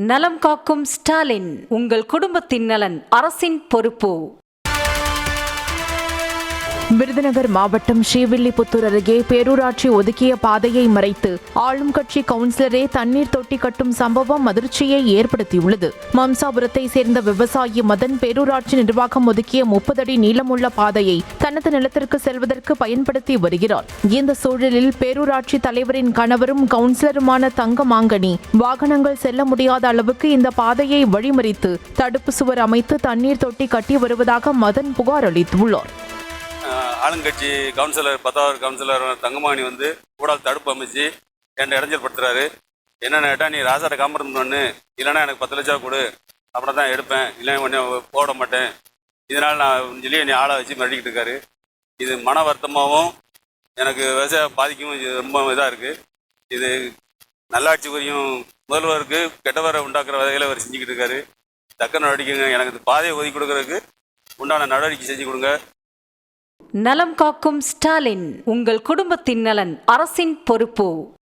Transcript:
நலம் காக்கும் ஸ்டாலின், உங்கள் குடும்பத்தின் நலன் அரசின் பொறுப்பு. விருதுநகர் மாவட்டம் ஸ்ரீவில்லிபுத்தூர் அருகே பேரூராட்சி ஒதுக்கிய பாதையை மறைத்து ஆளும் கட்சி கவுன்சிலரே தண்ணீர் தொட்டி கட்டும் சம்பவம் அதிர்ச்சியை ஏற்படுத்தியுள்ளது. மம்சாபுரத்தை சேர்ந்த விவசாயி மதன் பேரூராட்சி நிர்வாகம் ஒதுக்கிய 30 அடி நீளமுள்ள பாதையை தனது நிலத்திற்கு செல்வதற்கு பயன்படுத்தி வருகிறார். இந்த சூழலில் பேரூராட்சி தலைவரின் கணவரும் கவுன்சிலருமான தங்கமாங்கனி வாகனங்கள் செல்ல முடியாத அளவுக்கு இந்த பாதையை வழிமறித்து தடுப்பு சுவர் அமைத்து தண்ணீர் தொட்டி கட்டி வருவதாக மதன் புகார் அளித்துள்ளார். ஆளுங்கட்சி கவுன்சிலர் 10வது கவுன்சிலர் தங்கமாணி கூடாது தடுப்பு அமைச்சு என் இடைஞ்சல் படுத்துறாரு. என்னென்ன கேட்டால், நீ ராசாட்ட காம்பரன் பண்ணு, இல்லைன்னா எனக்கு 10 லட்சம் கொடு, அப்புறம் தான் எடுப்பேன், இல்லைன்னா கொஞ்சம் போட மாட்டேன், இதனால் நான் சொல்லி என்னை ஆளை வச்சு மிரட்டிக்கிட்டு இருக்காரு. இது மன வருத்தமாகவும் எனக்கு விவசாயம் பாதிக்கும் ரொம்ப இதாக இருக்குது. இது நல்லாட்சி புரியும் முதல்வருக்கு கெட்டவரை உண்டாக்குற வகையில் அவர் செஞ்சுக்கிட்டு இருக்காரு. தக்க நடவடிக்கைங்க, எனக்கு இந்த பாதையை ஒதுக்கி கொடுக்கறதுக்கு உண்டான நடவடிக்கை செஞ்சு கொடுங்க. நலம் காக்கும் ஸ்டாலின், உங்கள் குடும்பத்தின் நலன் அரசின் பொறுப்பு.